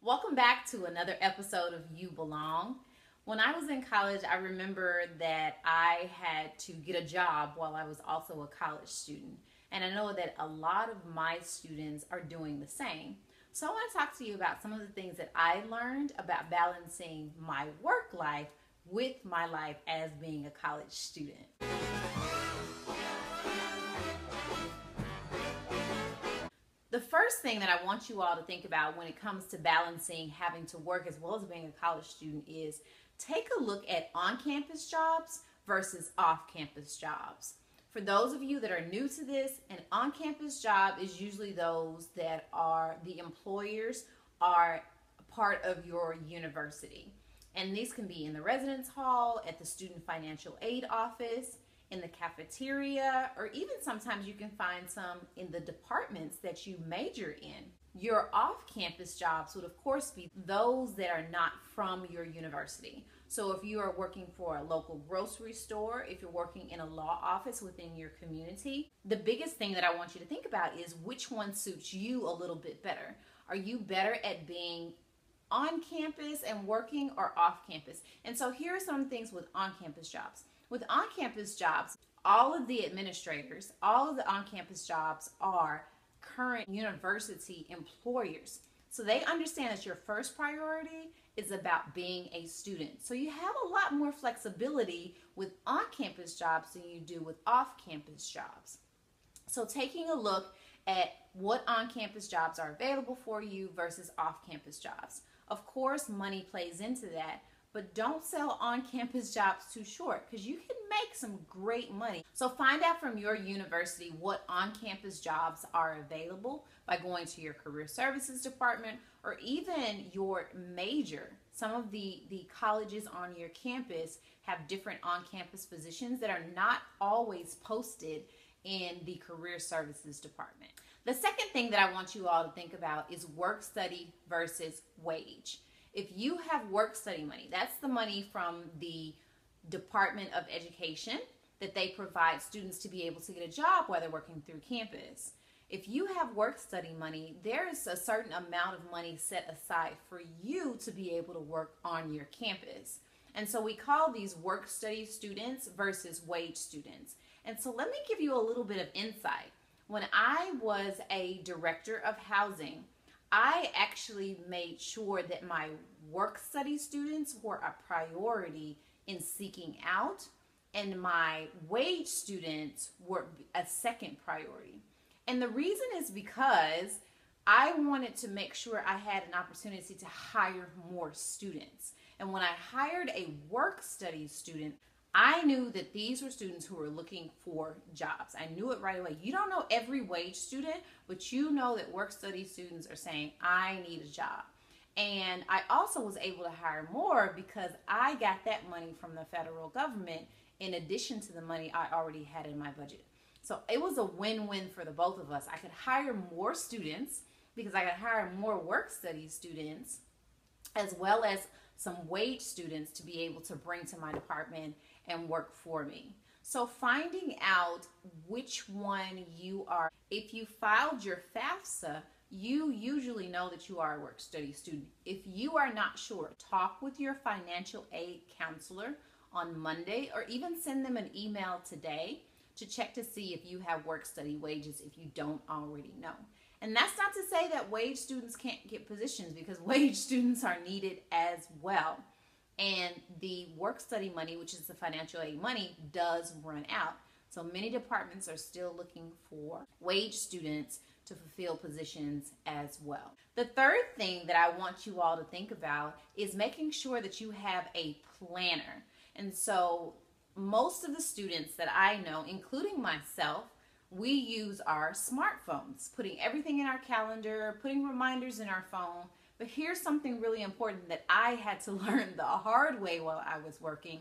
Welcome back to another episode of You Belong. When I was in college, I remember that I had to get a job while I was also a college student. And I know that a lot of my students are doing the same. So I want to talk to you about some of the things that I learned about balancing my work life with my life as being a college student. The first thing that I want you all to think about when it comes to balancing having to work as well as being a college student is take a look at on-campus jobs versus off-campus jobs. For those of you that are new to this, an on-campus job is usually those that are the employers are part of your university. And these can be in the residence hall, at the student financial aid office, in the cafeteria, or even sometimes you can find some in the departments that you major in. Your off-campus jobs would of course be those that are not from your university. So if you are working for a local grocery store, if you're working in a law office within your community, the biggest thing that I want you to think about is which one suits you a little bit better. Are you better at being on campus and working or off campus? And so here are some things with on-campus jobs. With on-campus jobs, all of the administrators, all of the on-campus jobs are current university employers. So they understand that your first priority is about being a student. So you have a lot more flexibility with on-campus jobs than you do with off-campus jobs. So taking a look at what on-campus jobs are available for you versus off-campus jobs. Of course, money plays into that. But don't sell on-campus jobs too short because you can make some great money. So find out from your university what on-campus jobs are available by going to your career services department or even your major. Some of the colleges on your campus have different on-campus positions that are not always posted in the career services department. The second thing that I want you all to think about is work study versus wage. If you have work study money, that's the money from the Department of Education that they provide students to be able to get a job while they're working through campus. If you have work study money, there is a certain amount of money set aside for you to be able to work on your campus. And so we call these work study students versus wage students. And so let me give you a little bit of insight. When I was a director of housing, I actually made sure that my work study students were a priority in seeking out, and my wage students were a second priority. And the reason is because I wanted to make sure I had an opportunity to hire more students. And when I hired a work study student, I knew that these were students who were looking for jobs. I knew it right away. You don't know every wage student, but you know that work study students are saying, I need a job. And I also was able to hire more because I got that money from the federal government in addition to the money I already had in my budget. So it was a win-win for the both of us. I could hire more students because I could hire more work study students as well as some wage students to be able to bring to my department and work for me. So finding out which one you are. If you filed your FAFSA, you usually know that you are a work study student. If you are not sure, talk with your financial aid counselor on Monday or even send them an email today to check to see if you have work study wages if you don't already know. And that's not to say that wage students can't get positions because wage students are needed as well. And the work study money, which is the financial aid money, does run out. So many departments are still looking for wage students to fulfill positions as well. The third thing that I want you all to think about is making sure that you have a planner. And so most of the students that I know, including myself, we use our smartphones, putting everything in our calendar, putting reminders in our phone. But here's something really important that I had to learn the hard way while I was working.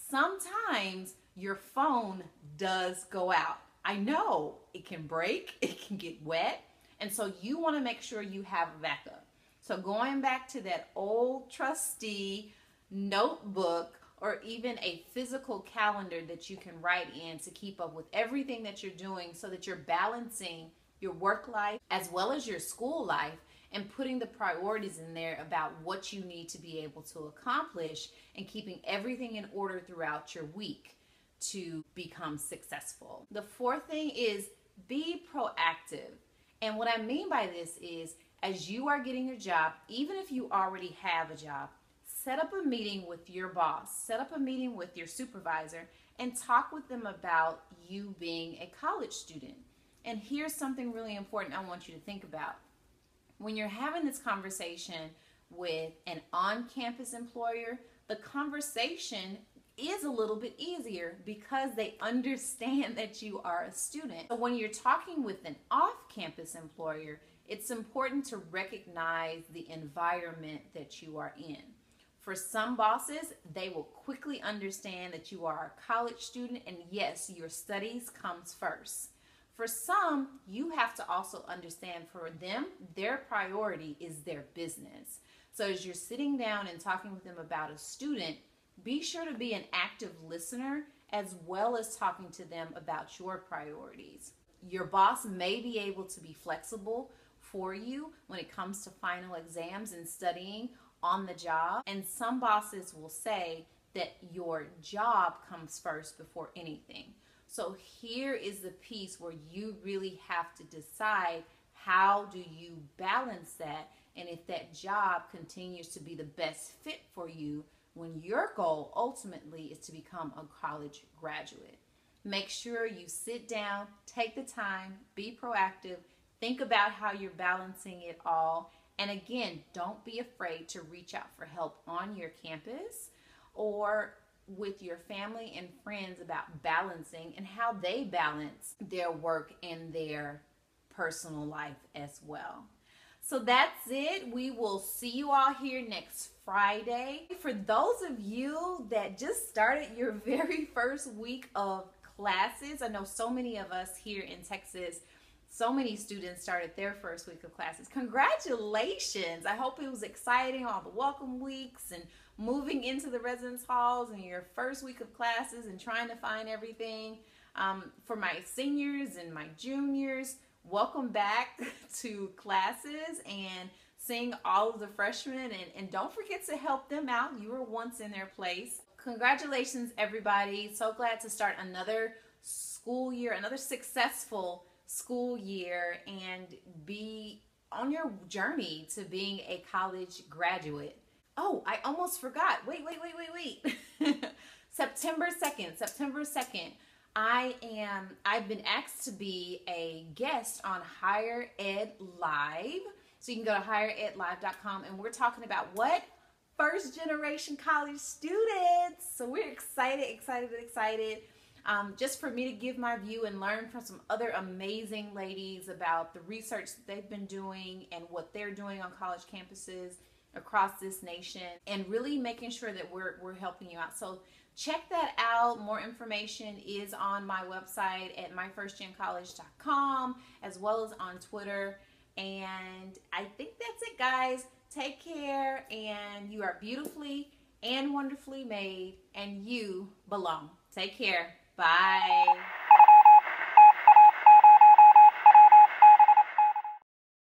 Sometimes your phone does go out. I know it can break, it can get wet, and so you want to make sure you have a backup. So going back to that old trusty notebook or even a physical calendar that you can write in to keep up with everything that you're doing so that you're balancing your work life as well as your school life and putting the priorities in there about what you need to be able to accomplish and keeping everything in order throughout your week to become successful. The fourth thing is be proactive. And what I mean by this is, as you are getting a job, even if you already have a job, set up a meeting with your boss, set up a meeting with your supervisor, and talk with them about you being a college student. And here's something really important I want you to think about. When you're having this conversation with an on-campus employer, the conversation is a little bit easier because they understand that you are a student. So when you're talking with an off-campus employer, it's important to recognize the environment that you are in. For some bosses, they will quickly understand that you are a college student, and yes, your studies comes first. For some, you have to also understand, for them, their priority is their business. So as you're sitting down and talking with them about a student, be sure to be an active listener as well as talking to them about your priorities. Your boss may be able to be flexible for you when it comes to final exams and studying on the job. And some bosses will say that your job comes first before anything. So here is the piece where you really have to decide, how do you balance that, and if that job continues to be the best fit for you when your goal ultimately is to become a college graduate. Make sure you sit down, take the time, be proactive, think about how you're balancing it all. And again, don't be afraid to reach out for help on your campus or with your family and friends about balancing and how they balance their work and their personal life as well. So that's it. We will see you all here next Friday. For those of you that just started your very first week of classes, I know so many of us here in Texas, so many students started their first week of classes. Congratulations. I hope it was exciting, all the welcome weeks and moving into the residence halls and your first week of classes and trying to find everything. For my seniors and my juniors, welcome back to classes and seeing all of the freshmen, and don't forget to help them out. You were once in their place. Congratulations, everybody. So glad to start another school year, another successful school year, and be on your journey to being a college graduate. Oh, I almost forgot. Wait. September 2nd. I've been asked to be a guest on Higher Ed Live. So you can go to higheredlive.com, and we're talking about what? First generation college students. So we're excited. Just for me to give my view and learn from some other amazing ladies about the research that they've been doing and what they're doing on college campuses across this nation, and really making sure that we're helping you out. So check that out. More information is on my website at myfirstgencollege.com, as well as on Twitter. And I think that's it, guys. Take care, and you are beautifully and wonderfully made, and you belong. Take care. Bye.